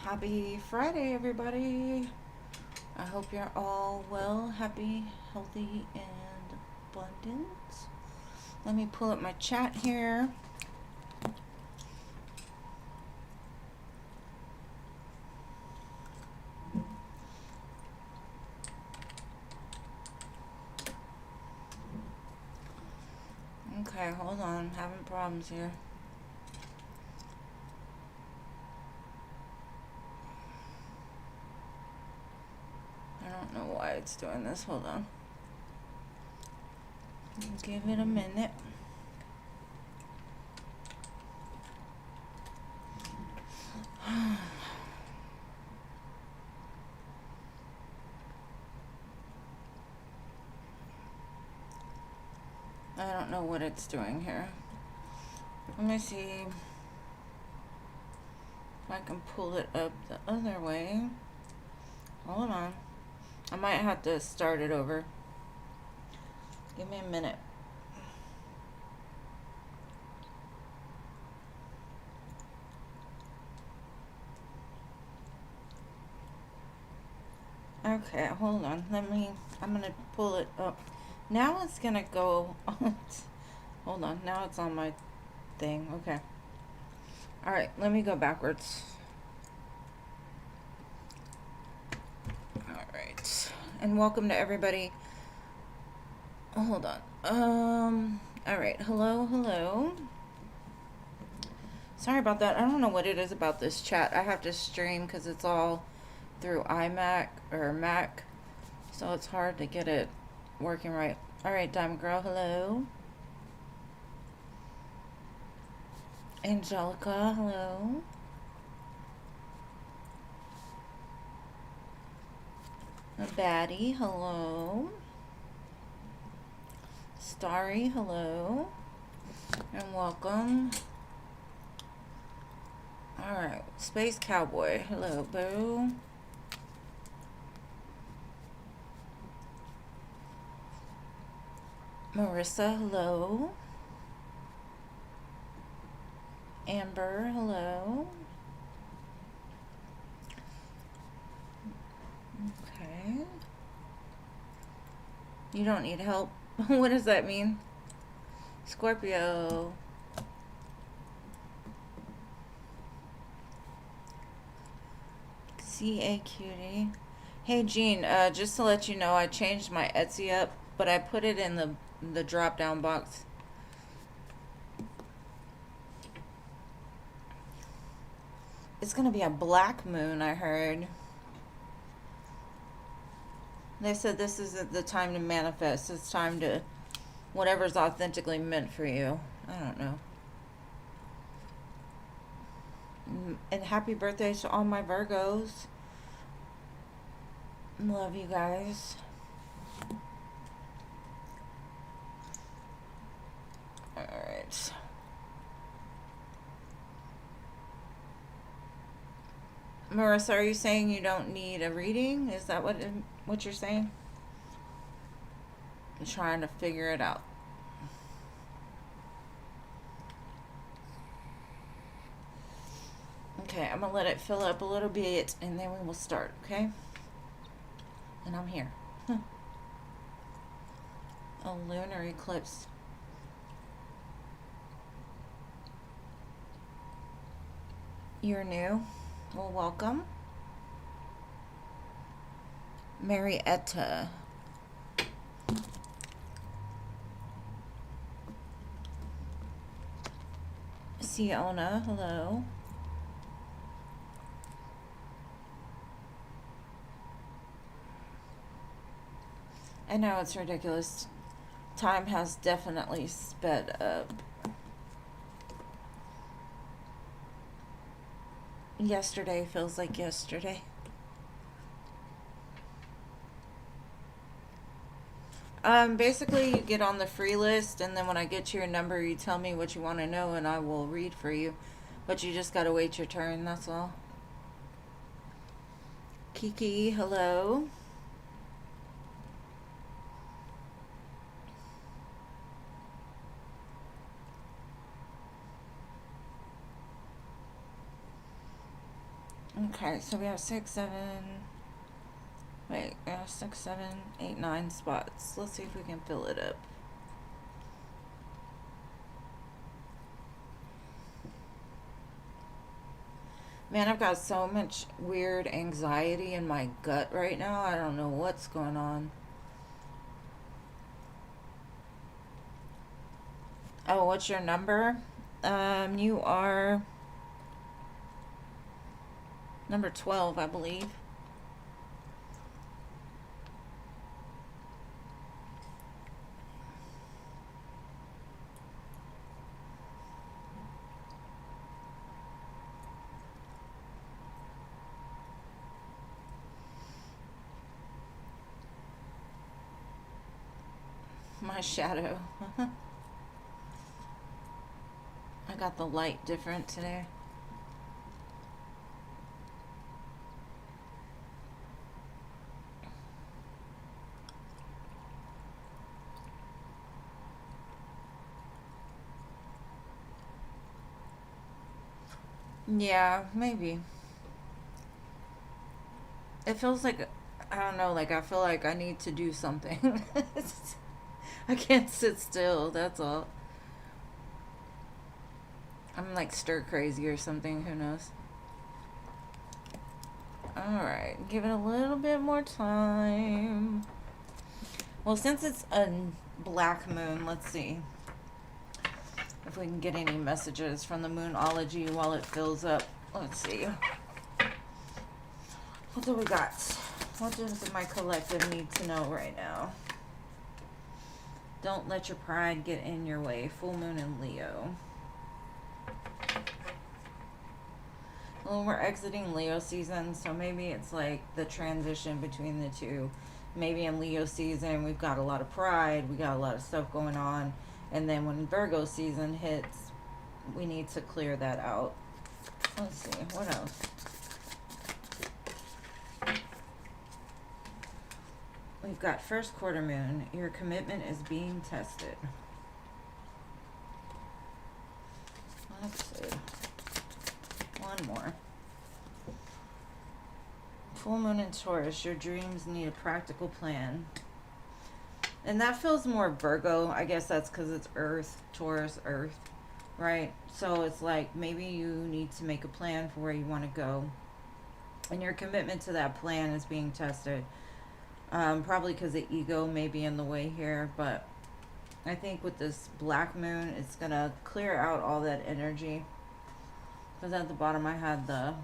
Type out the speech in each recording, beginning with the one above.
Happy Friday, everybody. I hope you're all well, happy, healthy, and abundant. Let me pull up my chat here. Okay, hold on. I'm having problems here. I don't know why it's doing this. Hold on. Give it a minute. I don't know what it's doing here. Let me see if I can pull it up the other way. Hold on. I might have to start it over. Give me a minute. Okay, hold on. I'm gonna pull it up. Now it's gonna go on. Hold on. Now it's on my thing. Okay. All right. Let me go backwards. All right. And welcome to everybody. Hold on. All right. Hello. Sorry about that. I don't know what it is about this chat. I have to stream because it's all through iMac or Mac. So it's hard to get it working right. All right, Diamond Girl. Hello. Angelica, hello. A baddie, hello. Starry, hello. And welcome. Alright, Space Cowboy, hello, boo. Marissa, hello. Amber, hello. Okay. You don't need help. What does that mean? Scorpio. CA Cutie. Hey Jean, just to let you know, I changed my Etsy up, but I put it in the drop down box. It's gonna be a black moon, I heard. They said this isn't the time to manifest. It's time to whatever's authentically meant for you. I don't know. And happy birthdays to all my Virgos. Love you guys. Alright. Marissa, are you saying you don't need a reading? Is that what you're saying? I'm trying to figure it out. Okay, I'm gonna let it fill up a little bit and then we will start, okay? And I'm here. A lunar eclipse. You're new. Well, welcome. Marietta. Siona, hello. I know it's ridiculous. Time has definitely sped up. Yesterday feels like yesterday. Basically you get on the free list and then when I get to your number you tell me what you want to know and I will read for you. But you just gotta wait your turn, that's all. Kiki, hello. Okay, so we have 6, 7. Wait, we have 6, 7, 8, 9 spots. Let's see if we can fill it up. Man, I've got so much weird anxiety in my gut right now. I don't know what's going on. Oh, what's your number? You are number 12, I believe. My shadow. I got the light different today. Yeah, maybe. It feels like, I don't know, like I feel like I need to do something. I can't sit still, that's all. I'm like stir crazy or something, who knows. Alright, give it a little bit more time. Well, since it's a black moon, let's see if we can get any messages from the Moonology while it fills up. Let's see. What do we got? What does my collective need to know right now? Don't let your pride get in your way. Full moon in Leo. Well, we're exiting Leo season, so maybe it's like the transition between the two. Maybe in Leo season, we've got a lot of pride, we got a lot of stuff going on, and then when Virgo season hits, we need to clear that out. Let's see, what else? We've got first quarter moon. Your commitment is being tested. Let's see. One more. Full moon in Taurus. Your dreams need a practical plan. And that feels more Virgo. I guess that's because it's Earth, Taurus, Earth, right? So it's like maybe you need to make a plan for where you want to go. And your commitment to that plan is being tested. Probably because the ego may be in the way here, but I think with this black moon, it's going to clear out all that energy. Because at the bottom I had the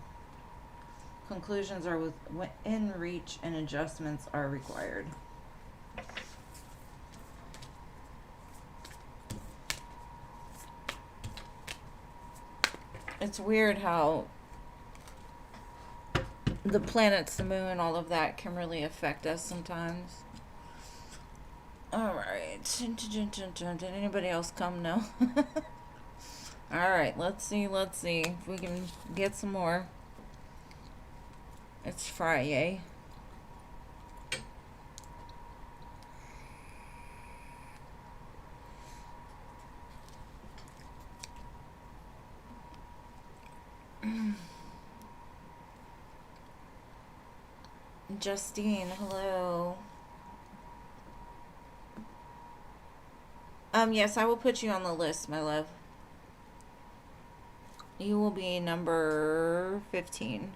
conclusions are within reach and adjustments are required. It's weird how the planets, the moon, all of that can really affect us sometimes. Alright. Did anybody else come? No? Alright, let's see if we can get some more. It's Friday. Justine, hello. Yes, I will put you on the list, my love. You will be number 15.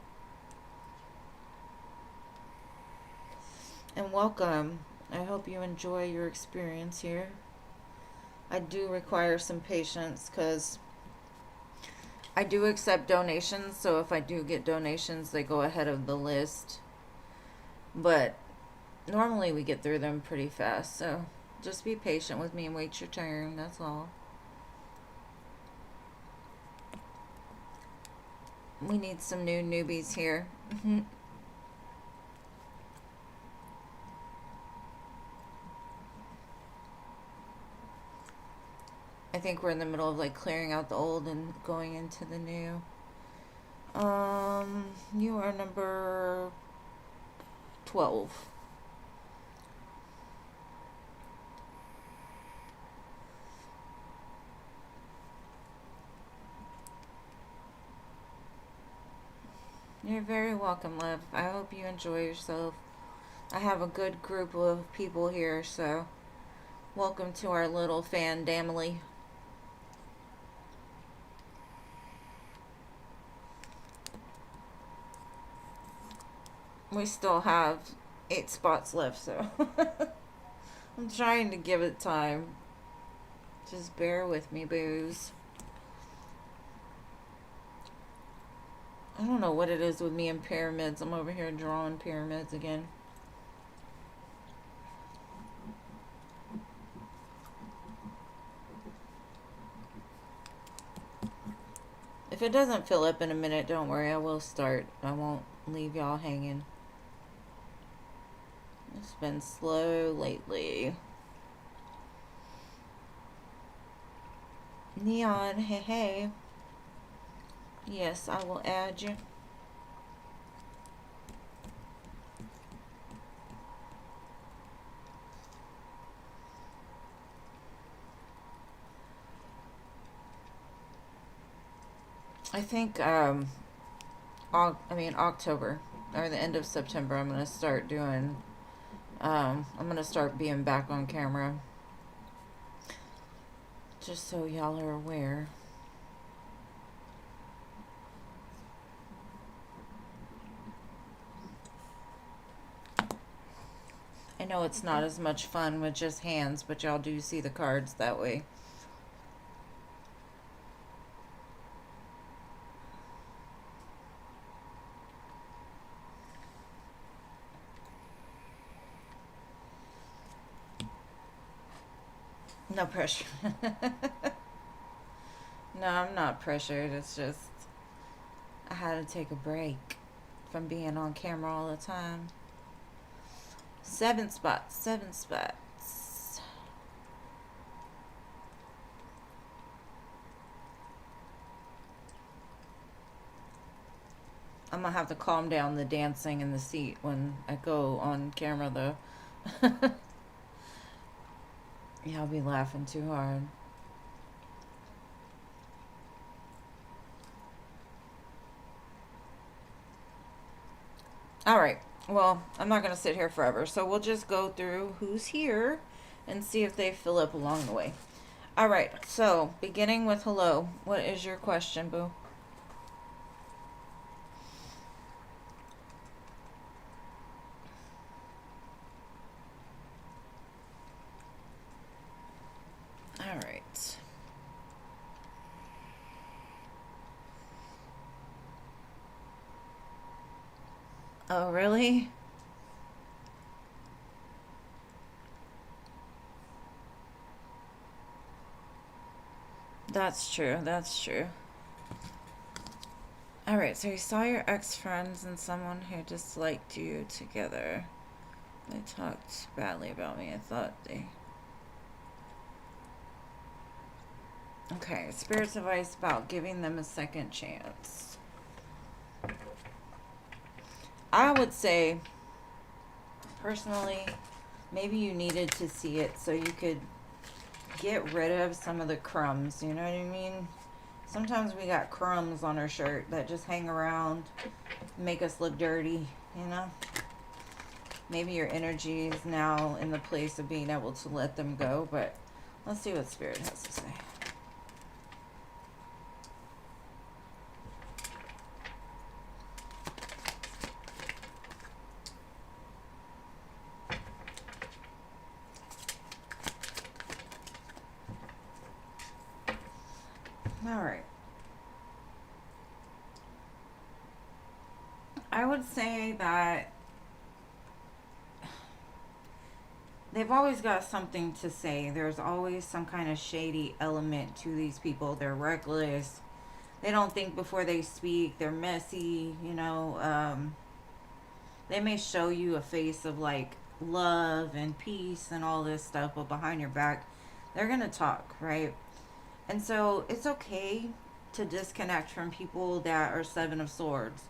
And welcome. I hope you enjoy your experience here. I do require some patience because I do accept donations, so if I do get donations, they go ahead of the list. But normally we get through them pretty fast, so just be patient with me and wait your turn, that's all. We need some new newbies here. I think we're in the middle of like clearing out the old and going into the new. You are number 12. You're very welcome, love. I hope you enjoy yourself. I have a good group of people here, so welcome to our little fan family. We still have 8 spots left, so I'm trying to give it time. Just bear with me, boos. I don't know what it is with me and pyramids. I'm over here drawing pyramids again. If it doesn't fill up in a minute, don't worry, I will start. I won't leave y'all hanging. It's been slow lately. Neon, hey hey. Yes, I will add you. I think October or the end of September I'm gonna start doing I'm gonna start being back on camera. Just so y'all are aware. I know it's not as much fun with just hands, but y'all do see the cards that way. No pressure. No, I'm not pressured. It's just I had to take a break from being on camera all the time. 7 spots, 7 spots. I'm gonna have to calm down the dancing in the seat when I go on camera though. Yeah, I'll be laughing too hard. All right. Well, I'm not going to sit here forever. So we'll just go through who's here and see if they fill up along the way. All right. So beginning with hello. What is your question, boo? All right. Oh, really? That's true. That's true. All right. So you saw your ex-friends and someone who disliked you together. They talked badly about me. I thought they... Okay. Spirit's advice about giving them a second chance. I would say, personally, maybe you needed to see it so you could get rid of some of the crumbs, you know what I mean? Sometimes we got crumbs on our shirt that just hang around, make us look dirty, you know? Maybe your energy is now in the place of being able to let them go, but let's see what Spirit has to say. All right. I would say that they've always got something to say. There's always some kind of shady element to these people. They're reckless. They don't think before they speak. They're messy, you know. They may show you a face of like love and peace and all this stuff, but behind your back, they're going to talk, right? And so it's okay to disconnect from people that are 7 of Swords.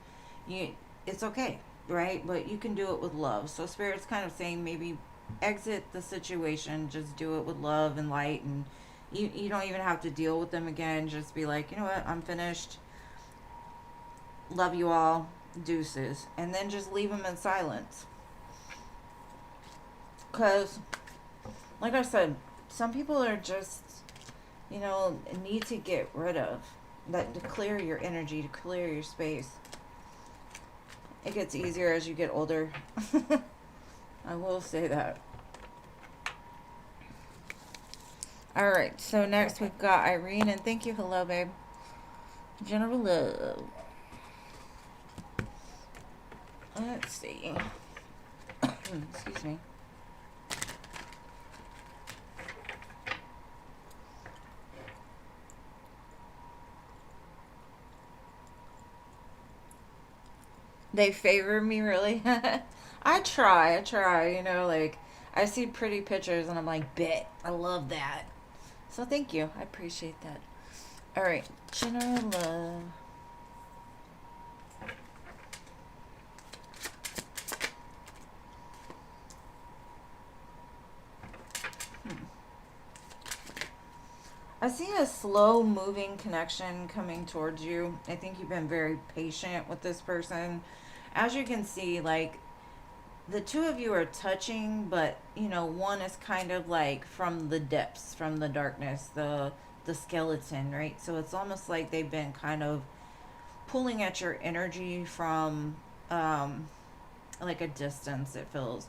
It's okay, right? But you can do it with love. So Spirit's kind of saying maybe exit the situation, just do it with love and light, and you don't even have to deal with them again. Just be like, you know what, I'm finished. Love you all. deuces, and then just leave them in silence. Because, like I said, some people are just, need to get rid of. That, to clear your energy, to clear your space. It gets easier as you get older. I will say that. Alright, so next we've got Irene, and thank you. Hello, babe. General love. Let's see. Excuse me. They favor me, really? I try, like, I see pretty pictures and I'm like, bet, I love that. So thank you, I appreciate that. Alright, general love. I see a slow moving connection coming towards you. I think you've been very patient with this person. As you can see, like, the two of you are touching, but one is kind of like from the depths, from the darkness, the skeleton, right? So it's almost like they've been kind of pulling at your energy from like a distance, it feels.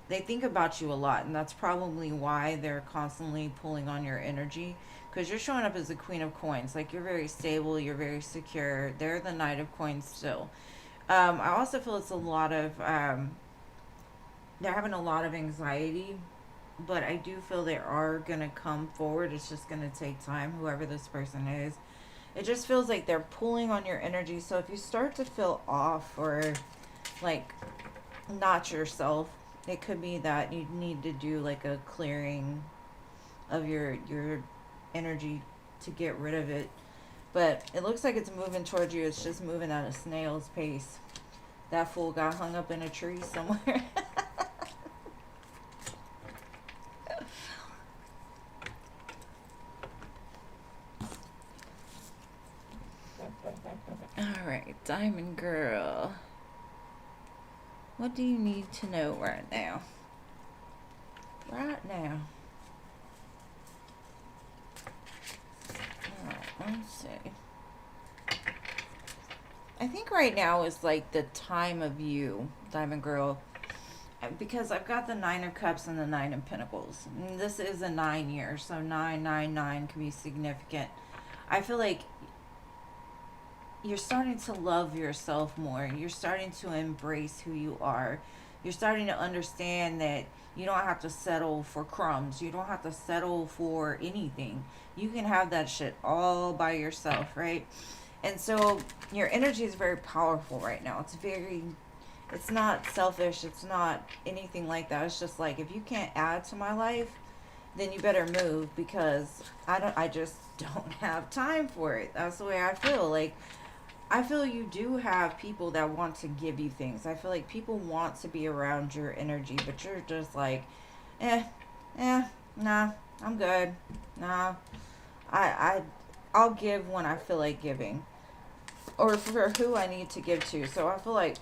They think about you a lot, and that's probably why they're constantly pulling on your energy, because you're showing up as the Queen of Coins. Like, you're very stable, you're very secure. They're the Knight of Coins still. I also feel it's a lot of they're having a lot of anxiety, but I do feel they are going to come forward. It's just going to take time, whoever this person is. It just feels like they're pulling on your energy. So if you start to feel off or like not yourself, it could be that you need to do like a clearing of your energy to get rid of it. But it looks like it's moving towards you. It's just moving at a snail's pace. That fool got hung up in a tree somewhere. Alright, Diamond Girl. What do you need to know right now? Right now. Alright, let's see. I think right now is like the time of you, Diamond Girl. Because I've got the Nine of Cups and the Nine of Pentacles. And this is a 9 year, so 999 can be significant. I feel like you're starting to love yourself more. You're starting to embrace who you are. You're starting to understand that you don't have to settle for crumbs. You don't have to settle for anything. You can have that shit all by yourself, right? And so your energy is very powerful right now. It's not selfish. It's not anything like that. It's just like, if you can't add to my life, then you better move, because I just don't have time for it. That's the way I feel. Like, I feel you do have people that want to give you things. I feel like people want to be around your energy, but you're just like, nah, I'm good. Nah, I'll give when I feel like giving, or for who I need to give to. So I feel like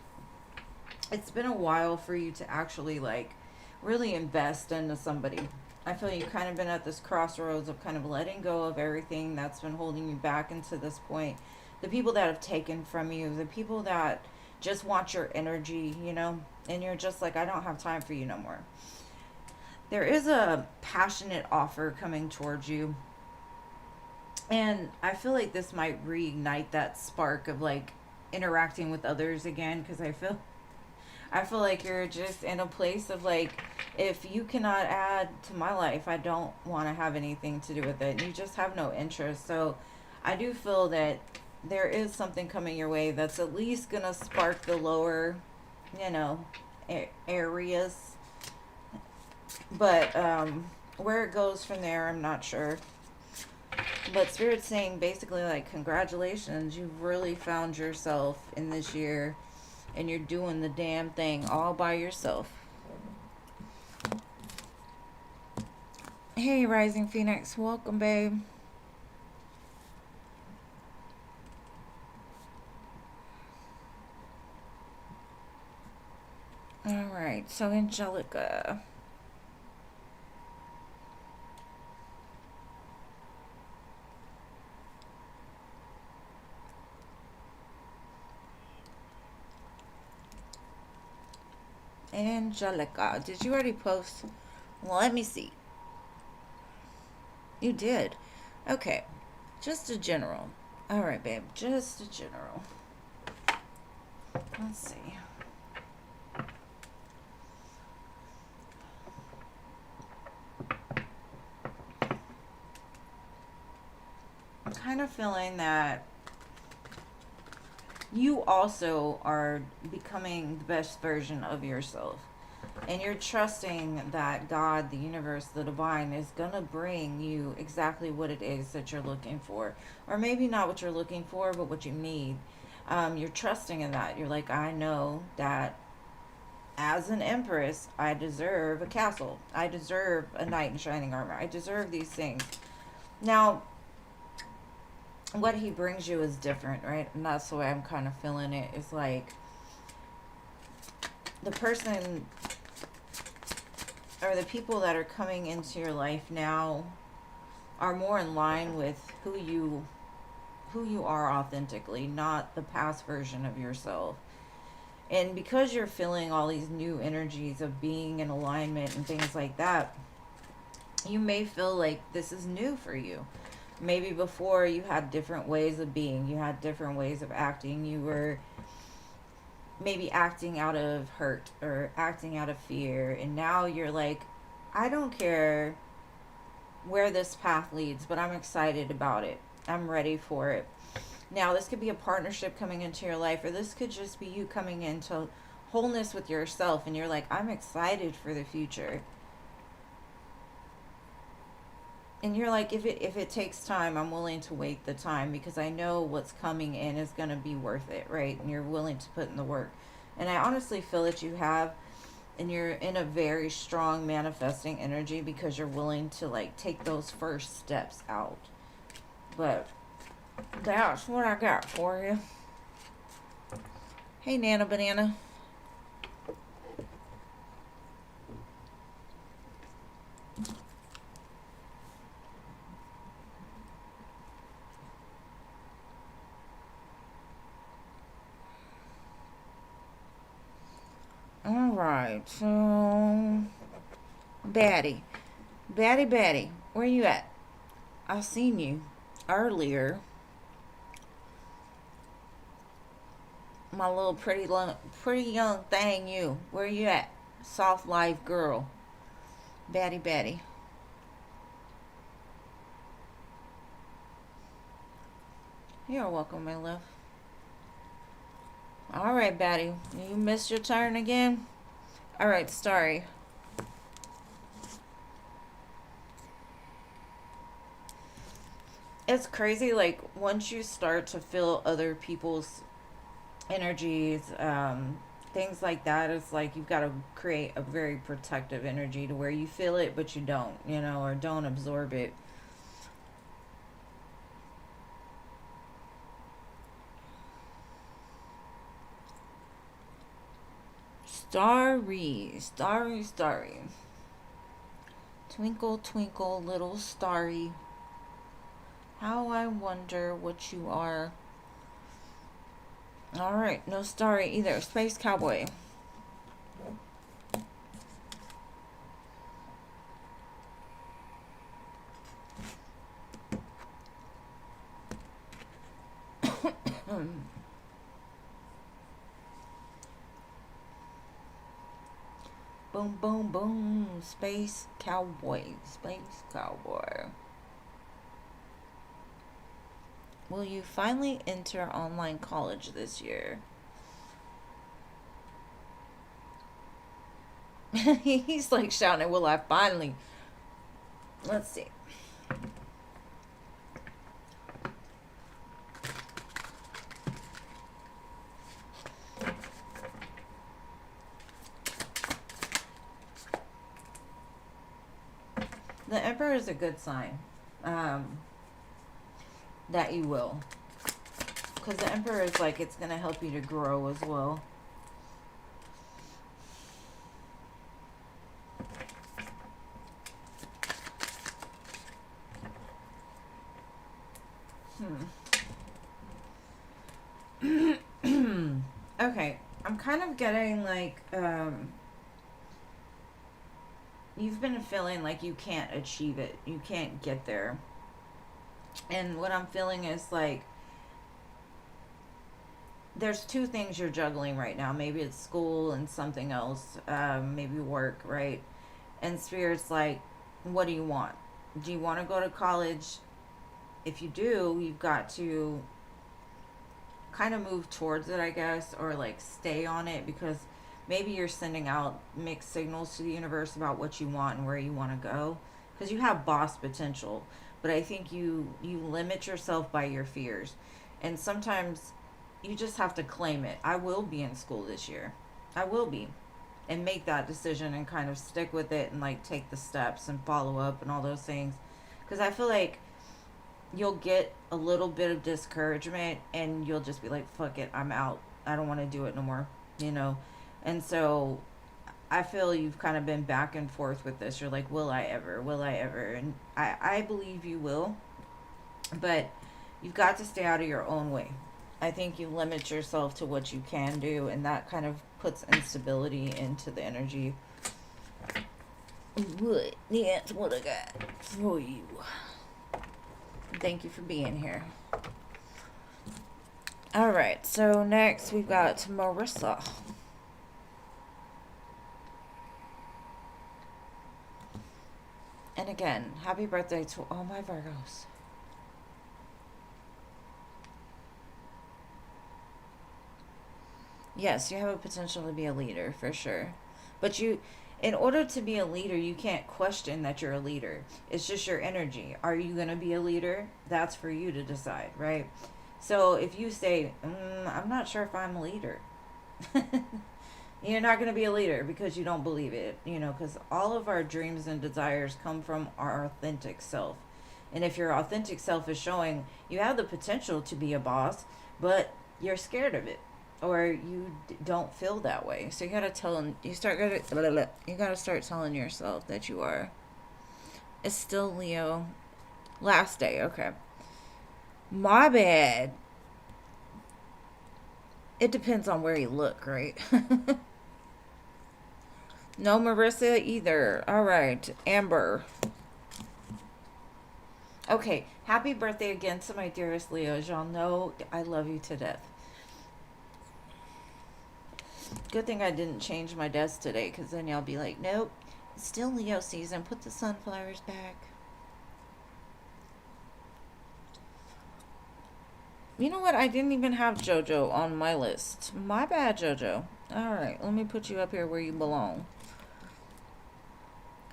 it's been a while for you to actually like really invest into somebody. I feel you've kind of been at this crossroads of kind of letting go of everything that's been holding you back into this point. The people that have taken from you, the people that just want your energy, and you're just like, I don't have time for you no more. There is a passionate offer coming towards you. And I feel like this might reignite that spark of like interacting with others again, because I feel like you're just in a place of like, if you cannot add to my life, I don't want to have anything to do with it. You just have no interest. So I do feel that there is something coming your way that's at least going to spark the lower, areas. But where it goes from there, I'm not sure. But Spirit's saying basically like, congratulations, you've really found yourself in this year, and you're doing the damn thing all by yourself. Hey, Rising Phoenix, welcome, babe. All right, so Angelica. Angelica, did you already post? Well, let me see. You did. Okay, just a general. All right, babe, just a general. Let's see. I'm kind of feeling that you also are becoming the best version of yourself. And you're trusting that God, the universe, the divine is going to bring you exactly what it is that you're looking for. Or maybe not what you're looking for, but what you need. You're trusting in that. You're like, I know that as an empress, I deserve a castle. I deserve a knight in shining armor. I deserve these things. Now, what he brings you is different, right? And that's the way I'm kind of feeling it. It's like the person or the people that are coming into your life now are more in line with who you are authentically, not the past version of yourself. And because you're feeling all these new energies of being in alignment and things like that, you may feel like this is new for you. Maybe before you had different ways of being, you had different ways of acting, you were maybe acting out of hurt or acting out of fear, and now you're like, I don't care where this path leads, but I'm excited about it. I'm ready for it. Now, this could be a partnership coming into your life, or this could just be you coming into wholeness with yourself, and you're like, I'm excited for the future. And you're like, if it takes time, I'm willing to wait the time because I know what's coming in is going to be worth it, right? And you're willing to put in the work. And I honestly feel that you have, and you're in a very strong manifesting energy because you're willing to like take those first steps out. But that's what I got for you. Hey, Nana Banana. All right, so Batty, Batty, where you at? I seen you earlier. My little pretty young thing, you. Where you at? Soft life girl. Batty. You're welcome, my love. Alright, Batty. You missed your turn again? Alright, Starry. It's crazy, like, once you start to feel other people's energies, things like that, it's like you've got to create a very protective energy to where you feel it, but you don't, or don't absorb it. Starry. Twinkle, twinkle, little starry. How I wonder what you are. Alright, no starry either. Space Cowboy. Boom, boom, boom. Space Cowboy. Will you finally enter online college this year? He's like shouting, will I finally? Let's see. The Emperor is a good sign. That you will. Because the Emperor is like, it's going to help you to grow as well. I'm kind of getting like, you've been feeling like you can't achieve it. You can't get there. And what I'm feeling is like, there's two things you're juggling right now. Maybe it's school and something else. Maybe work, right? And Spirit's like, what do you want? Do you want to go to college? If you do, you've got to kind of move towards it, I guess, or like stay on it, because maybe you're sending out mixed signals to the universe about what you want and where you want to go, because you have boss potential, but I think you limit yourself by your fears, and sometimes you just have to claim it. I will be in school this year. I will be, and make that decision and kind of stick with it and like take the steps and follow up and all those things, because I feel like you'll get a little bit of discouragement and you'll just be like, fuck it, I'm out. I don't want to do it no more, you know? And so I feel you've kind of been back and forth with this. You're like, will I ever? Will I ever? And I believe you will, but you've got to stay out of your own way. I think you limit yourself to what you can do, and that kind of puts instability into the energy. What? That's what I got for you. Thank you for being here. All right, so next we've got Marissa. And again, happy birthday to all my Virgos. Yes, you have a potential to be a leader for sure. But in order to be a leader, you can't question that you're a leader. It's just your energy. Are you going to be a leader? That's for you to decide, right? So if you say, I'm not sure if I'm a leader, you're not going to be a leader because you don't believe it, because all of our dreams and desires come from our authentic self. And if your authentic self is showing you have the potential to be a boss, but you're scared of it, or you don't feel that way, so you gotta start telling yourself that you are. It's still Leo. Last day, okay. My bad. It depends on where you look, right? No Marissa either. All right, Amber. Okay, happy birthday again to my dearest Leos. Y'all know I love you to death. Good thing I didn't change my desk today, because then y'all be like, nope, it's still Leo season. Put the sunflowers back. You know what? I didn't even have JoJo on my list. My bad, JoJo. All right, let me put you up here where you belong.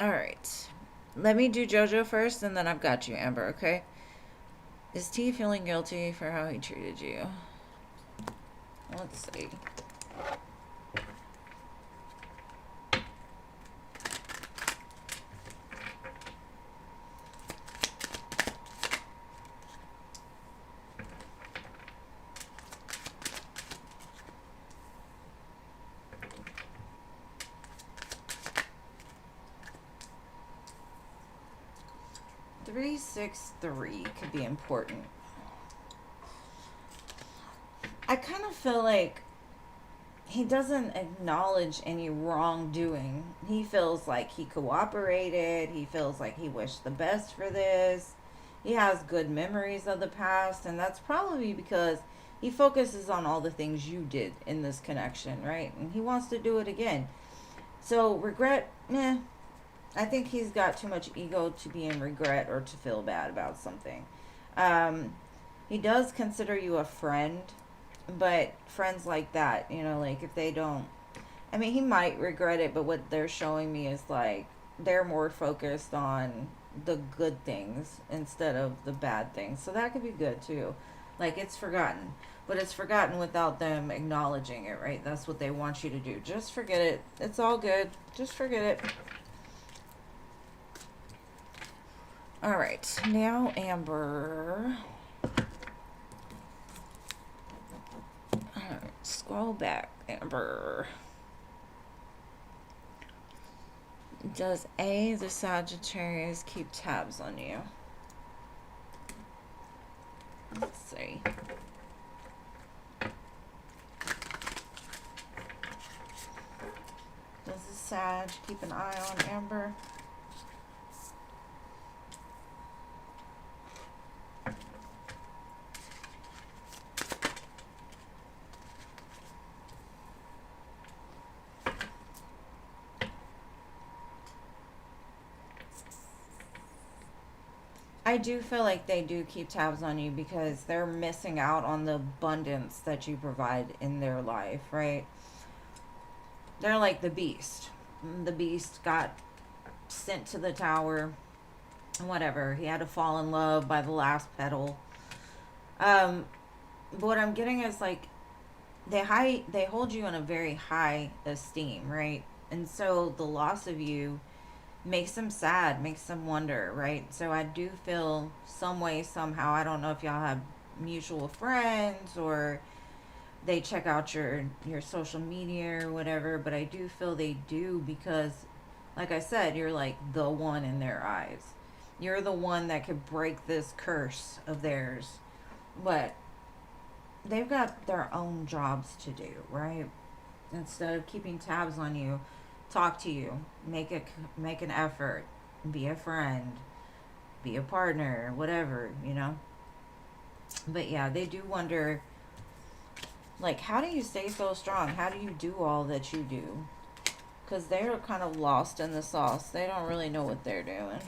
All right. Let me do JoJo first, and then I've got you, Amber, okay? Is T feeling guilty for how he treated you? Let's see. Three, 6, 3 could be important. I kind of feel like he doesn't acknowledge any wrongdoing. He feels like he cooperated. He feels like he wished the best for this. He has good memories of the past, and that's probably because he focuses on all the things you did in this connection, right? And he wants to do it again. So regret, meh. I think he's got too much ego to be in regret or to feel bad about something. He does consider you a friend, but friends like that, like if they don't, I mean, he might regret it, but what they're showing me is like they're more focused on the good things instead of the bad things. So that could be good too. Like it's forgotten, but it's forgotten without them acknowledging it, right? That's what they want you to do. Just forget it. It's all good. Just forget it. All right, now Amber. All right, scroll back, Amber. Does A, the Sagittarius, keep tabs on you? Let's see. Sag. Keep an eye on Amber. I do feel like they do keep tabs on you because they're missing out on the abundance that you provide in their life, right? They're like the beast. The beast got sent to the tower, whatever. He had to fall in love by the last petal. But what I'm getting is like they hold you in a very high esteem, right? And so the loss of you makes them sad, makes them wonder, right? So I do feel some way, somehow, I don't know if y'all have mutual friends or they check out your social media or whatever, but I do feel they do because, like I said, you're like the one in their eyes. You're the one that could break this curse of theirs. But they've got their own jobs to do, right? Instead of keeping tabs on you, talk to you, make an effort, be a friend, be a partner, whatever, you know. But yeah, they do wonder, like, how do you stay so strong? How do you do all that you do? Because they're kind of lost in the sauce. They don't really know what they're doing.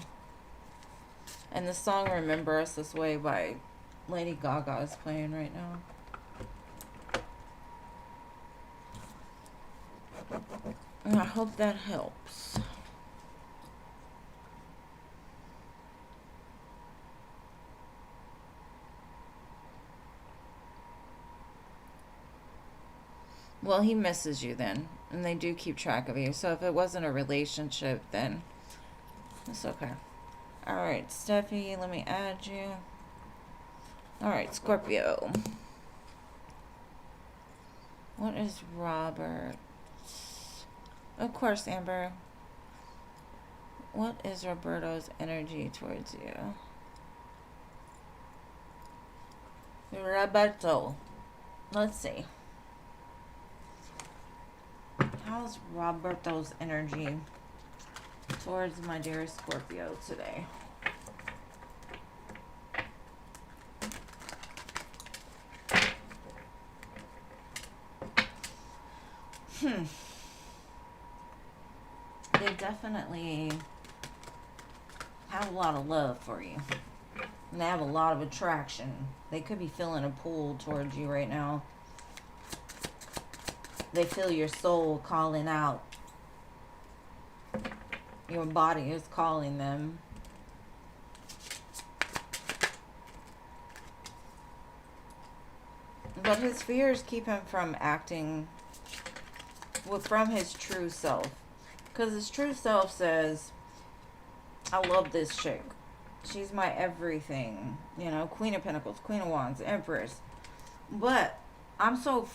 And the song "Remember Us This Way" by Lady Gaga is playing right now. And I hope that helps. Well, he misses you then. And they do keep track of you. So if it wasn't a relationship, then it's okay. Alright, Steffi, let me add you. Alright, Scorpio. What is Robert? Of course, Amber. What is Roberto's energy towards you? Roberto. Let's see. How's Roberto's energy towards my dear Scorpio today? They definitely have a lot of love for you. And they have a lot of attraction. They could be feeling a pull towards you right now. They feel your soul calling out. Your body is calling them. But his fears keep him from acting from his true self. Because his true self says, I love this chick. She's my everything. You know, Queen of Pentacles, Queen of Wands, Empress. But I'm so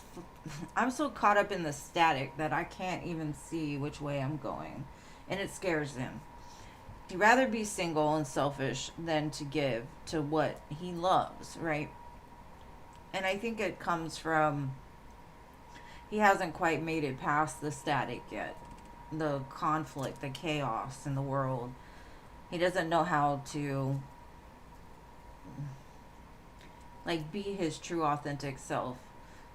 caught up in the static that I can't even see which way I'm going. And it scares him. He'd rather be single and selfish than to give to what he loves, right? And I think it comes from he hasn't quite made it past the static yet. The conflict, the chaos in the world. He doesn't know how to like be his true authentic self.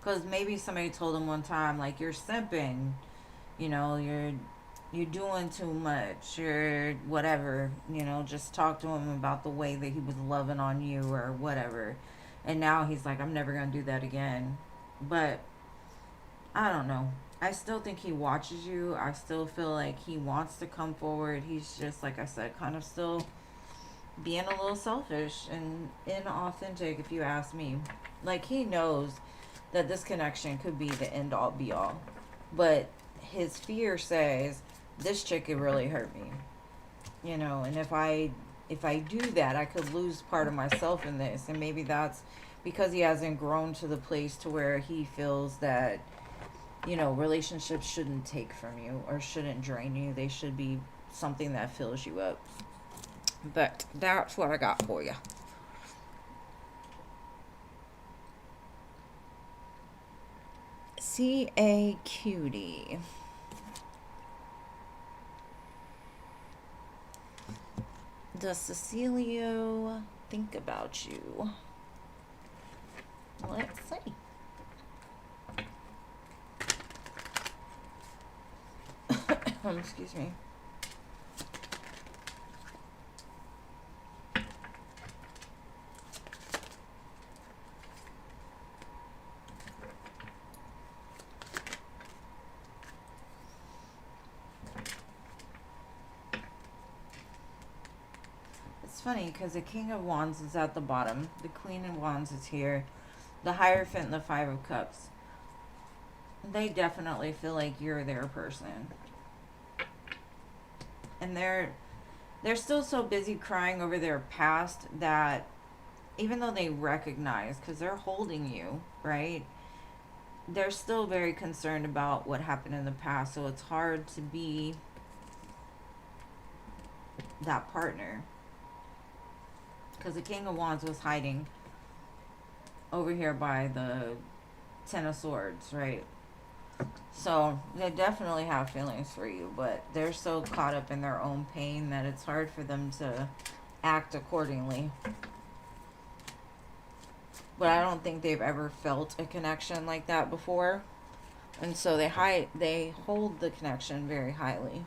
Because maybe somebody told him one time, like, you're simping, you know, you're doing too much, you're whatever, you know, just talk to him about the way that he was loving on you or whatever. And now he's like, I'm never going to do that again. But I don't know. I still think he watches you. I still feel like he wants to come forward. He's just, like I said, kind of still being a little selfish and inauthentic, if you ask me. Like, he knows that this connection could be the end all be all. But his fear says, this chick could really hurt me. You know, and if I do that, I could lose part of myself in this. And maybe that's because he hasn't grown to the place to where he feels that, you know, relationships shouldn't take from you or shouldn't drain you. They should be something that fills you up. But that's what I got for you. C.A. Cutie. does Cecilio think about you? Let's see. Excuse me. It's funny because the King of Wands is at the bottom. The Queen of Wands is here. The Hierophant and the Five of Cups. They definitely feel like you're their person. And they're still so busy crying over their past that even though they recognize, because they're holding you, right? They're still very concerned about what happened in the past. So it's hard to be that partner. Because the King of Wands was hiding over here by the Ten of Swords, right? So they definitely have feelings for you, but they're so caught up in their own pain that it's hard for them to act accordingly. But I don't think they've ever felt a connection like that before. And so they hold the connection very highly.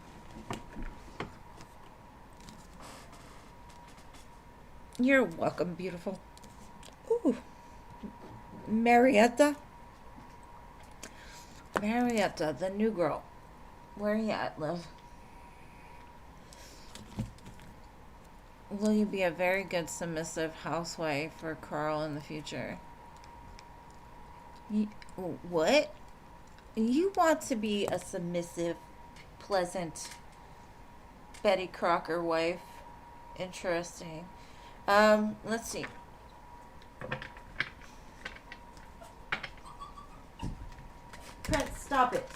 You're welcome, beautiful. Ooh. Marietta, the new girl. Where are you at, love? Will you be a very good submissive housewife for Carl in the future? What? You want to be a submissive, pleasant Betty Crocker wife? Interesting. Let's see. Prince, stop it.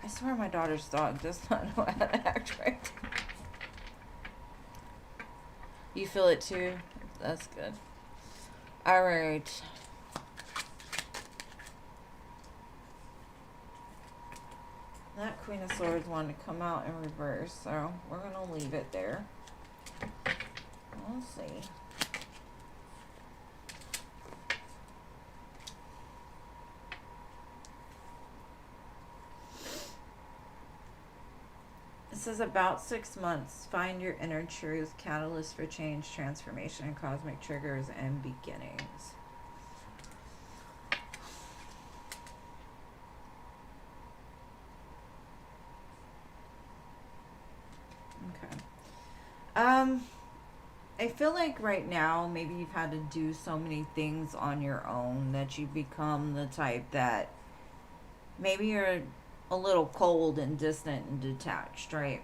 I swear my daughter's dog does not know how to act right. You feel it too? That's good. Alright. That Queen of Swords wanted to come out in reverse, so we're going to leave it there. Let's see. This is about 6 months. Find your inner truth, catalyst for change, transformation, cosmic triggers, and beginnings. Okay. I feel like right now maybe you've had to do so many things on your own that you become the type that maybe you're a little cold and distant and detached, right?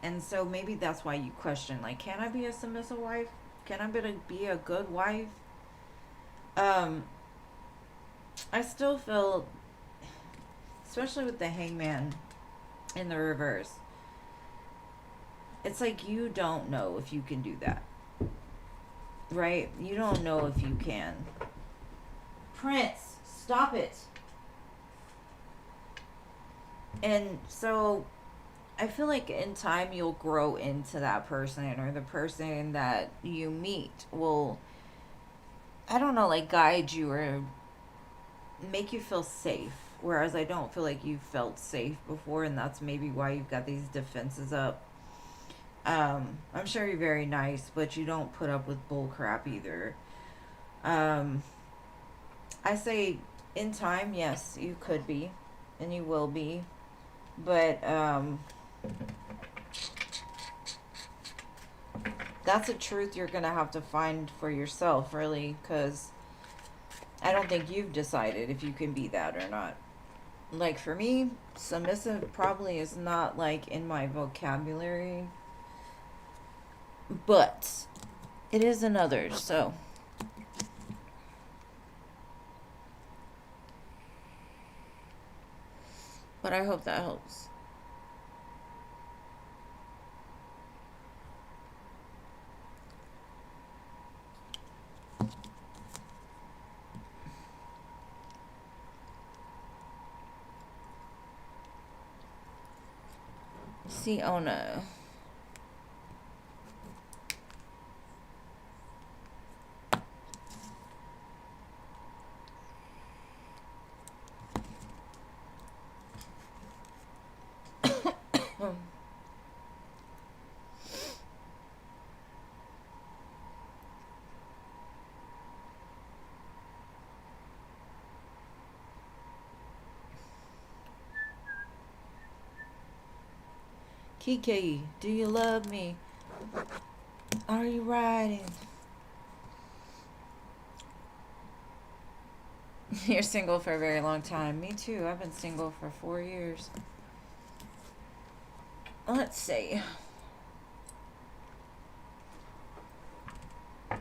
And so maybe that's why you question, like, can I be a submissive wife? Can I be a good wife? I still feel, especially with the Hangman in the reverse, it's like you don't know if you can do that, right? You don't know if you can. Prince, stop it. And so I feel like in time you'll grow into that person, or the person that you meet will, I don't know, like guide you or make you feel safe. Whereas I don't feel like you felt safe before, and that's maybe why you've got these defenses up. I'm sure you're very nice, but you don't put up with bull crap either. I say in time, yes, you could be, and you will be, but that's a truth you're gonna have to find for yourself, really, because I don't think you've decided if you can be that or not. Like for me, submissive probably is not like in my vocabulary, but it is in others, so. But I hope that helps. See, oh no. Kiki, do you love me? Are you riding? You're single for a very long time. Me too. I've been single for 4 years. Let's see. What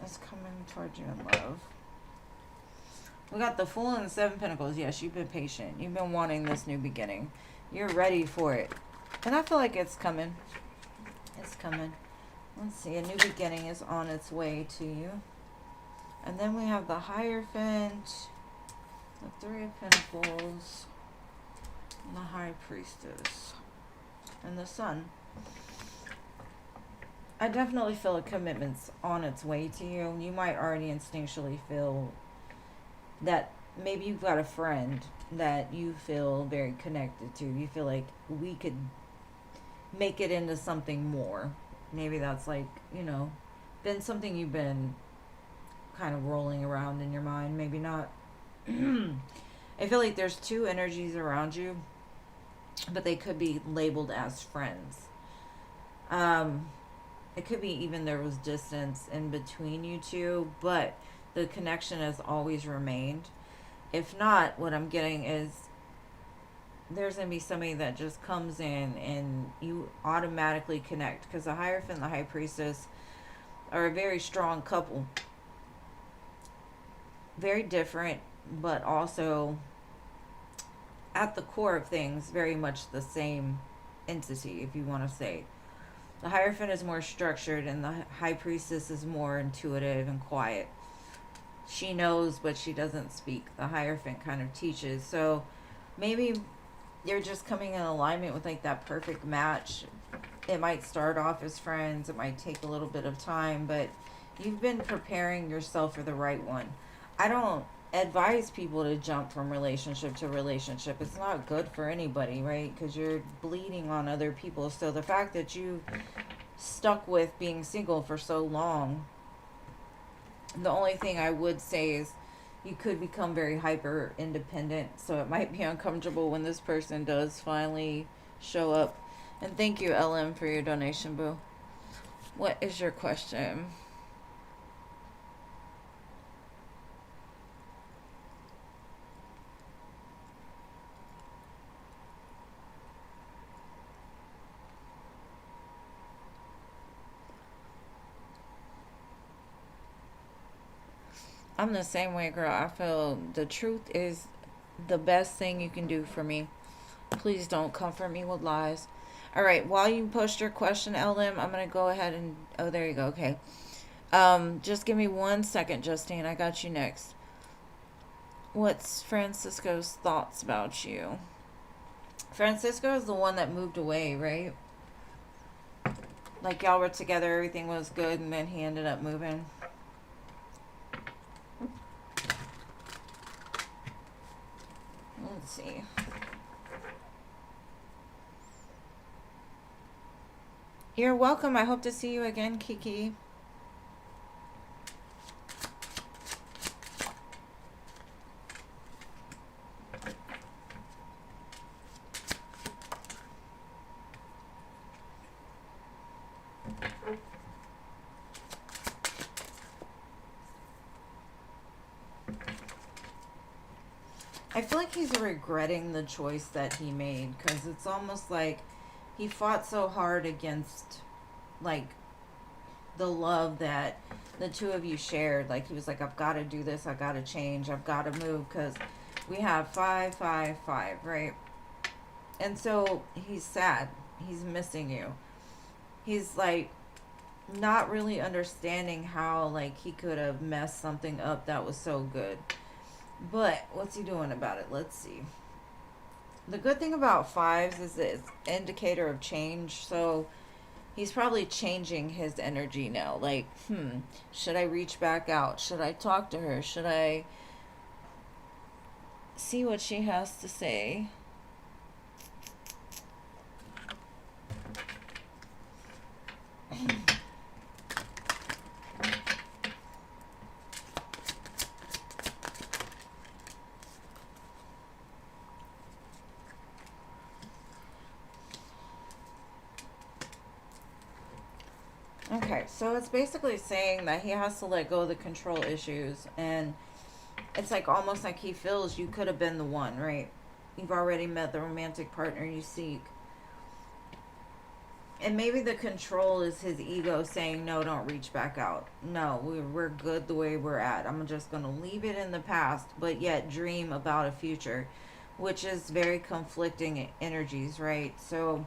is coming towards you in love? We got the Fool and the 7 Pentacles. Yes, you've been patient. You've been wanting this new beginning. You're ready for it. And I feel like it's coming. It's coming. Let's see. A new beginning is on its way to you. And then we have the Hierophant, the 3 of Pentacles, and the High Priestess, and the Sun. I definitely feel a commitment's on its way to you. You might already instinctually feel that maybe you've got a friend that you feel very connected to. You feel like we could make it into something more. Maybe that's like, you know, been something you've been kind of rolling around in your mind. Maybe not. I feel like there's 2 energies around you, but they could be labeled as friends. It could be even there was distance in between you two, but the connection has always remained. If not, what I'm getting is there's going to be somebody that just comes in and you automatically connect, because the Hierophant and the High Priestess are a very strong couple. Very different, but also at the core of things, very much the same entity, if you want to say. The Hierophant is more structured and the High Priestess is more intuitive and quiet. She knows, but she doesn't speak. The Hierophant kind of teaches. So maybe you're just coming in alignment with like that perfect match. It might start off as friends. It might take a little bit of time, but you've been preparing yourself for the right one. I don't advise people to jump from relationship to relationship. It's not good for anybody, right? Because you're bleeding on other people. So the fact that you stuck with being single for so long, the only thing I would say is you could become very hyper independent. So it might be uncomfortable when this person does finally show up. And thank you, LM, for your donation, boo. What is your question? I'm the same way, girl. I feel the truth is the best thing you can do for me. Please don't comfort me with lies. All right, while you post your question, LM, I'm going to go ahead and... Oh, there you go. Okay. Just give me 1 second, Justine. I got you next. What's Francisco's thoughts about you? Francisco is the one that moved away, right? Like y'all were together, everything was good, and then he ended up moving. Let's see. You're welcome. I hope to see you again, Kiki. I feel like he's regretting the choice that he made, because it's almost like he fought so hard against, like, the love that the two of you shared. Like, he was like, I've got to do this, I've got to change, I've got to move, because we have 5, 5, 5, right? And so he's sad. He's missing you. He's, like, not really understanding how, like, he could have messed something up that was so good. But what's he doing about it? Let's see. The good thing about 5s is that it's an indicator of change. So he's probably changing his energy now. Like, should I reach back out? Should I talk to her? Should I see what she has to say? Okay, so it's basically saying that he has to let go of the control issues, and it's like almost like he feels you could have been the one, right? You've already met the romantic partner you seek. And maybe the control is his ego saying, no, don't reach back out. No, we're good the way we're at. I'm just going to leave it in the past, but yet dream about a future, which is very conflicting energies, right? So,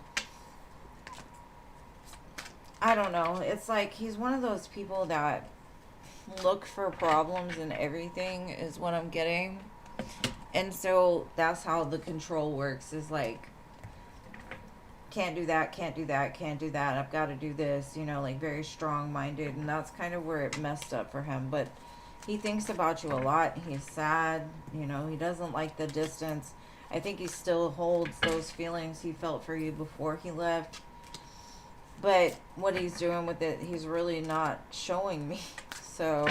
I don't know. It's like he's one of those people that look for problems in everything, is what I'm getting. And so that's how the control works, is like, can't do that, can't do that, can't do that, I've got to do this, you know, like very strong minded. And that's kind of where it messed up for him. But he thinks about you a lot. He's sad, you know, he doesn't like the distance. I think he still holds those feelings he felt for you before he left. But what he's doing with it, he's really not showing me. So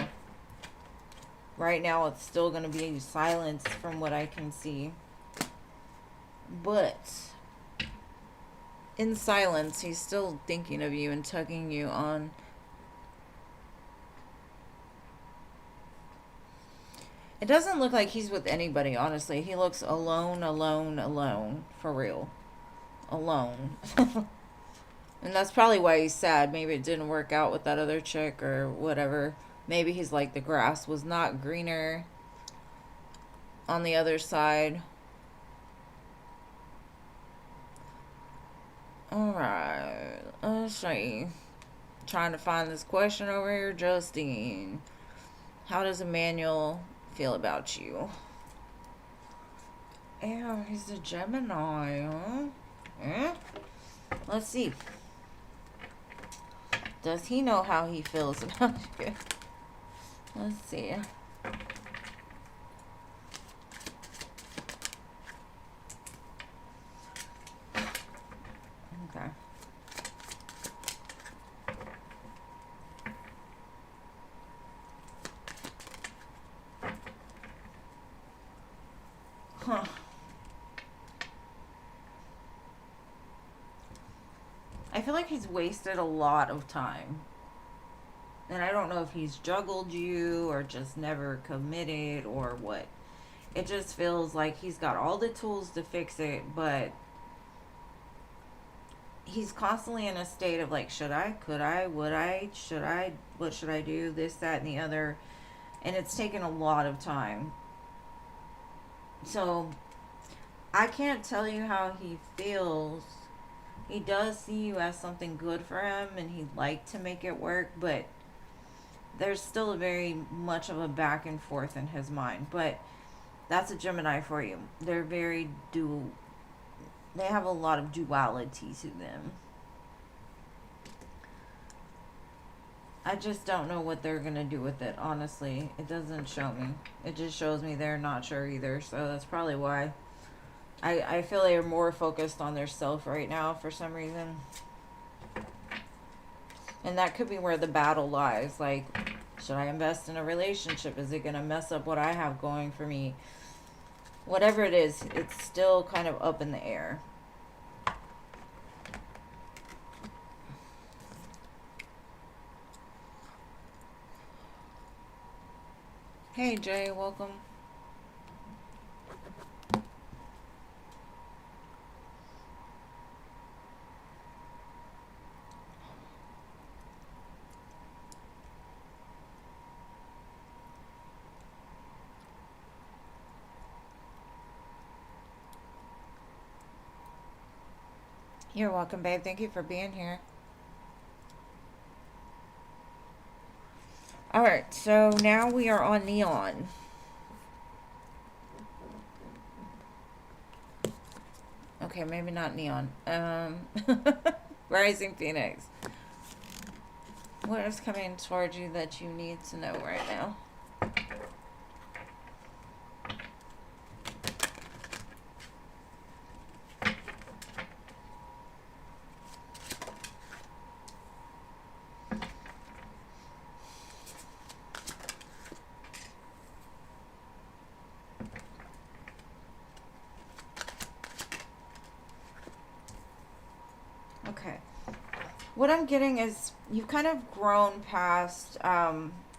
right now it's still going to be silence from what I can see. But in silence, he's still thinking of you and tugging you on. It doesn't look like he's with anybody, honestly. He looks alone, alone, alone. For real. Alone. And that's probably why he's sad. Maybe it didn't work out with that other chick or whatever. Maybe he's like, the grass was not greener on the other side. Alright. Let's see. Trying to find this question over here. Justine. How does Emmanuel feel about you? Ew, he's a Gemini, huh? Eh? Let's see. Does he know how he feels about you? Let's see. Okay. Huh. I feel like he's wasted a lot of time. And I don't know if he's juggled you or just never committed or what. It just feels like he's got all the tools to fix it, but he's constantly in a state of like, should I, could I, would I, should I, what should I do, this, that, and the other. And it's taken a lot of time. So I can't tell you how he feels. He does see you as something good for him, and he'd like to make it work, but there's still a very much of a back and forth in his mind. But that's a Gemini for you. They're very dual. They have a lot of duality to them. I just don't know what they're going to do with it, honestly. It doesn't show me. It just shows me they're not sure either, so that's probably why. I feel they're more focused on their self right now for some reason. And that could be where the battle lies. Like, should I invest in a relationship? Is it going to mess up what I have going for me? Whatever it is, it's still kind of up in the air. Hey, Jay, welcome. You're welcome, babe. Thank you for being here. Alright, so now we are on Neon. Okay, maybe not Neon. Rising Phoenix. What is coming towards you that you need to know right now? Okay. What I'm getting is you've kind of grown past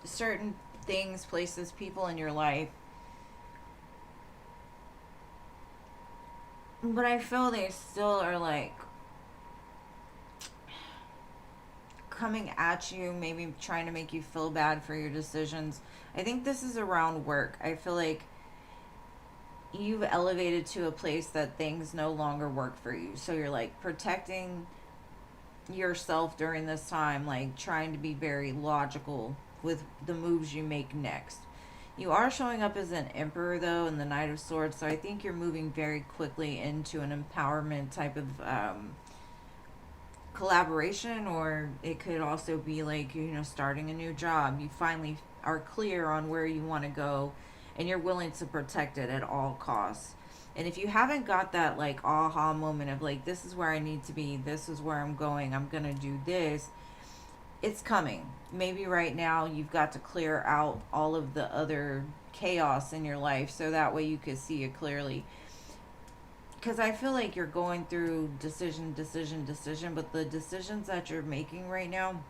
certain things, places, people in your life, but I feel they still are like coming at you, maybe trying to make you feel bad for your decisions. I think this is around work. I feel like you've elevated to a place that things no longer work for you. So you're like protecting yourself during this time, like trying to be very logical with the moves you make next. You are showing up as an emperor though in the Knight of Swords, so I think you're moving very quickly into an empowerment type of collaboration, or it could also be like, you know, starting a new job. You finally are clear on where you want to go and you're willing to protect it at all costs. And if you haven't got that like aha moment of like, this is where I need to be, this is where I'm going, I'm gonna do this, it's coming. Maybe right now you've got to clear out all of the other chaos in your life so that way you could see it clearly. Because I feel like you're going through decision, but the decisions that you're making right now,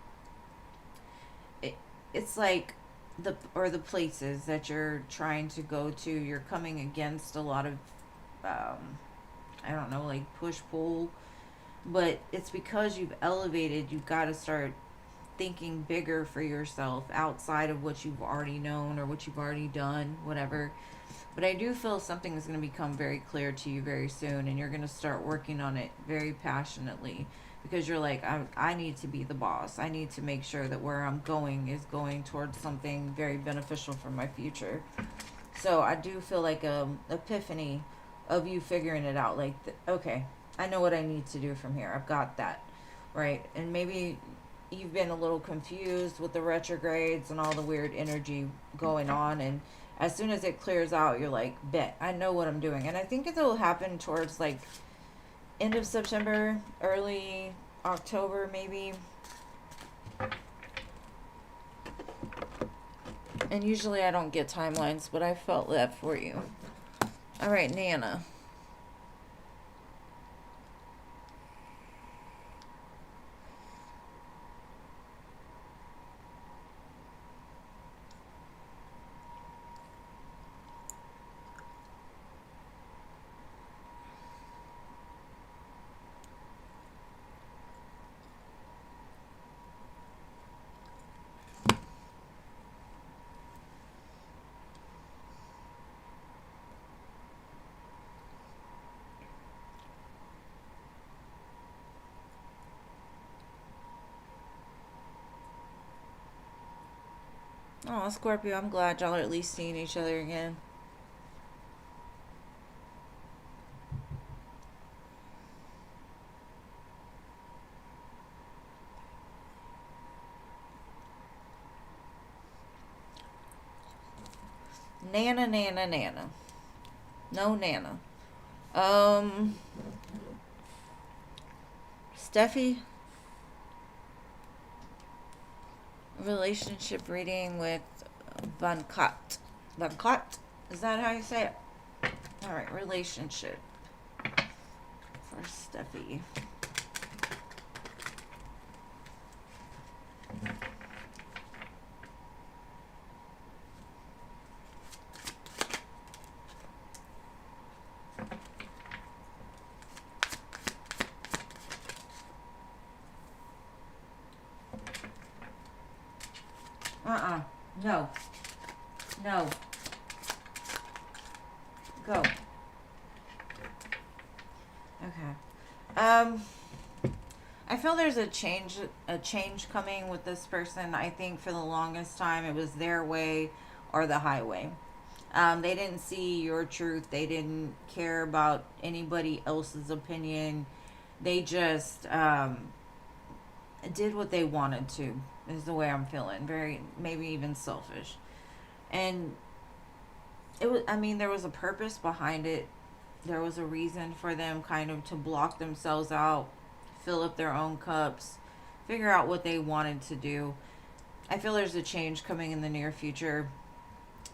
it, it's like the places that you're trying to go to, you're coming against a lot of, I don't know, like push pull, but it's because you've elevated. You've got to start thinking bigger for yourself outside of what you've already known or what you've already done, whatever. But I do feel something is going to become very clear to you very soon, and you're going to start working on it very passionately because you're like, I need to be the boss. I need to make sure that where I'm going is going towards something very beneficial for my future. So I do feel like a epiphany of you figuring it out. Like, okay, I know what I need to do from here. I've got that, right? And maybe you've been a little confused with the retrogrades and all the weird energy going on, and as soon as it clears out, you're like, bet, I know what I'm doing. And I think it'll happen towards like end of September, early October, maybe. And usually I don't get timelines, but I felt that for you. All right, Nana. Oh, Scorpio, I'm glad y'all are at least seeing each other again. Nana, Nana, Nana. No Nana. Um, Steffi, relationship reading with Bankat. Bankat? Is that how you say it? Alright, relationship for Steffi. No. No. Go. Okay. I feel there's a change coming with this person. I think for the longest time it was their way or the highway. They didn't see your truth. They didn't care about anybody else's opinion. They just did what they wanted to. Is the way I'm feeling. Very, maybe even selfish. And it was. I mean, there was a purpose behind it. There was a reason for them kind of to block themselves out, fill up their own cups, figure out what they wanted to do. I feel there's a change coming in the near future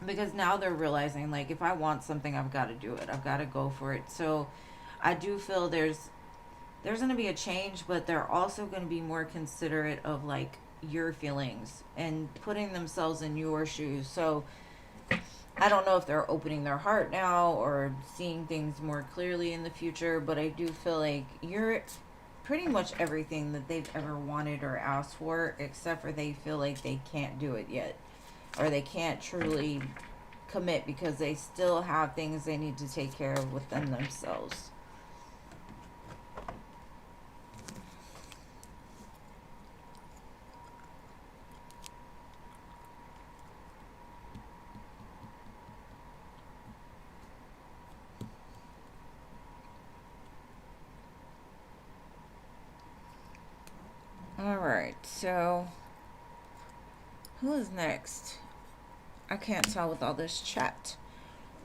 because now they're realizing like if I want something, I've got to do it. I've got to go for it. So I do feel there's there's going to be a change, but they're also going to be more considerate of like your feelings and putting themselves in your shoes. So I don't know if they're opening their heart now or seeing things more clearly in the future, but I do feel like you're pretty much everything that they've ever wanted or asked for, except for they feel like they can't do it yet, or they can't truly commit because they still have things they need to take care of within themselves. Alright, so who is next? I can't tell with all this chat.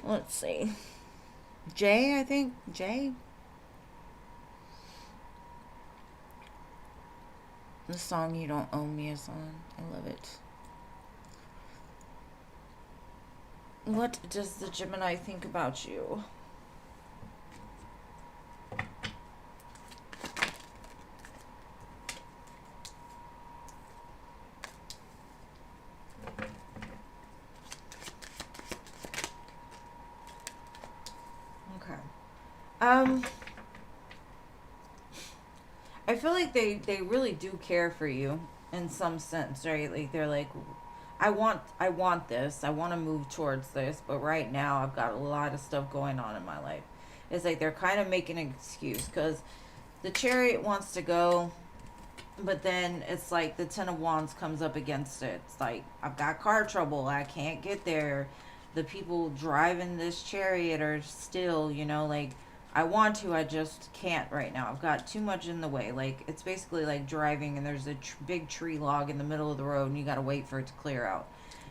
Let's see. Jay, I think. Jay? The song You Don't Own Me is on. I love it. What does the Gemini think about you? I feel like they really do care for you in some sense, right? Like they're like, I want this. I want to move towards this, but right now I've got a lot of stuff going on in my life. It's like they're kind of making an excuse because the Chariot wants to go, but then it's like the Ten of Wands comes up against it. It's like, I've got car trouble. I can't get there. The people driving this Chariot are still, like, I want to, I just can't right now. I've got too much in the way. Like, it's basically like driving and there's a big tree log in the middle of the road and you got to wait for it to clear out.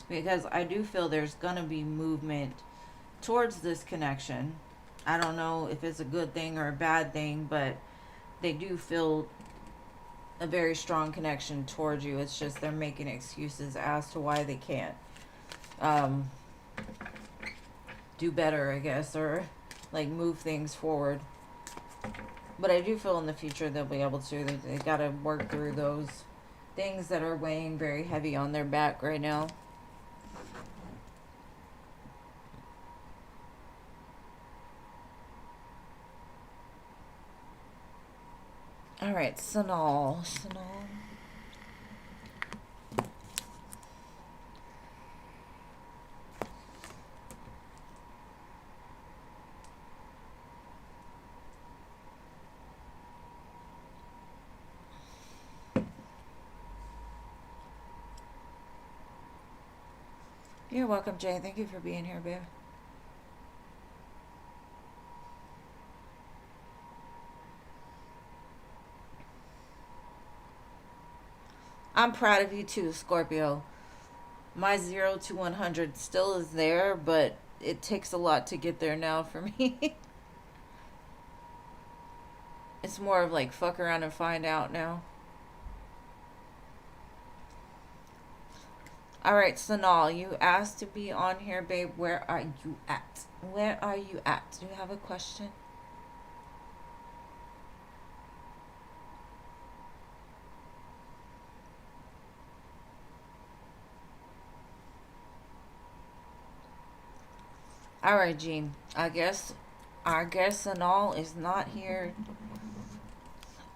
Because I do feel there's going to be movement towards this connection. I don't know if it's a good thing or a bad thing, but they do feel a very strong connection towards you. It's just they're making excuses as to why they can't do better, I guess, or like move things forward. But I do feel in the future they'll be able to. They got to work through those things that are weighing very heavy on their back right now. All right, Sanal. You're welcome, Jay. Thank you for being here, babe. I'm proud of you too, Scorpio. My 0 to 100 still is there, but it takes a lot to get there now for me. It's more of like fuck around and find out now. Alright, Sanal, you asked to be on here, babe. Where are you at? Where are you at? Do you have a question? Alright, Jean. I guess Sanal is not here.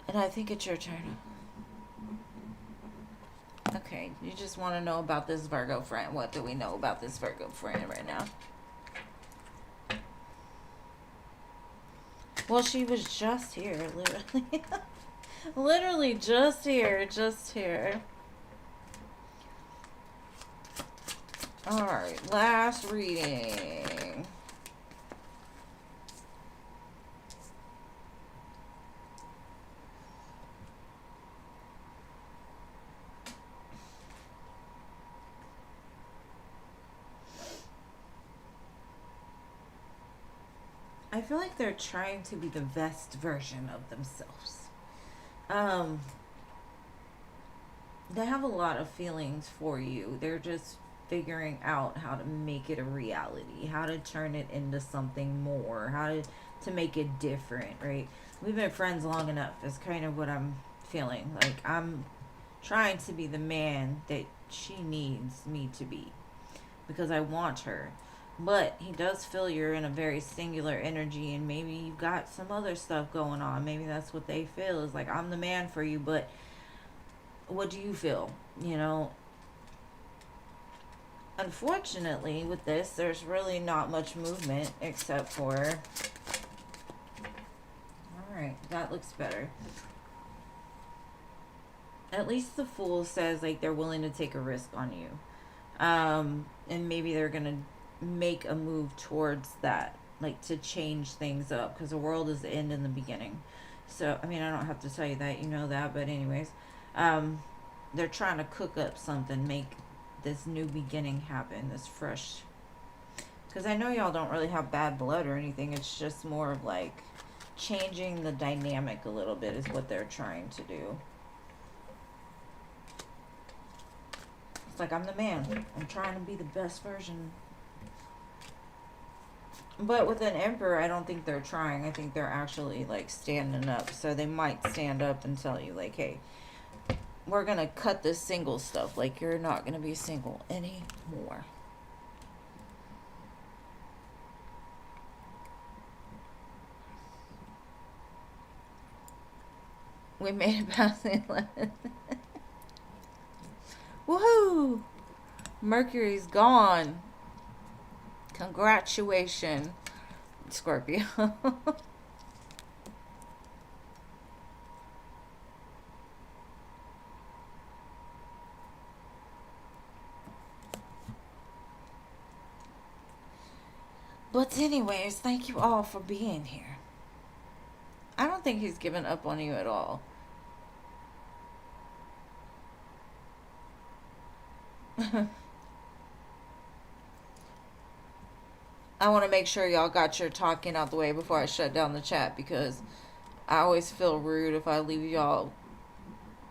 And I think it's your turn. Okay, you just want to know about this Virgo friend. What do we know about this Virgo friend right now? Well, she was just here, literally. Literally just here. Alright, last reading. I feel like they're trying to be the best version of themselves. They have a lot of feelings for you. They're just figuring out how to make it a reality, how to turn it into something more, how to make it different, right? we've been friends long enough. Is kind of what I'm feeling. Like I'm trying to be the man that she needs me to be because I want her. But he does feel you're in a very singular energy, and maybe you've got some other stuff going on. Maybe that's what they feel is like, I'm the man for you, but what do you feel? You know, unfortunately, with this, there's really not much movement except for. Alright, that looks better. At least the Fool says like they're willing to take a risk on you. And maybe they're gonna make a move towards that, like to change things up, because the world is the end in the beginning. So I mean, I don't have to tell you that, you know that, but anyways, um, they're trying to cook up something, make this new beginning happen, this fresh. Because I know y'all don't really have bad blood or anything. It's just more of like changing the dynamic a little bit is what they're trying to do. It's like, I'm the man. I'm trying to be the best version. But with an emperor, I don't think they're trying. I think they're actually like standing up. So they might stand up and tell you like, hey, we're going to cut this single stuff. Like, you're not going to be single anymore. We made it past the 11. Woohoo! Mercury's gone. Congratulations, Scorpio. But anyways, thank you all for being here. I don't think he's given up on you at all. I want to make sure y'all got your talking out the way before I shut down the chat, because I always feel rude if I leave y'all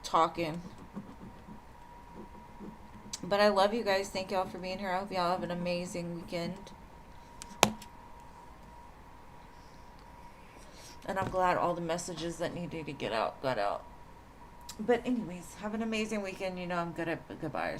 talking. But I love you guys. Thank y'all for being here. I hope y'all have an amazing weekend. And I'm glad all the messages that needed to get out got out. But anyways, have an amazing weekend. You know I'm good at goodbyes.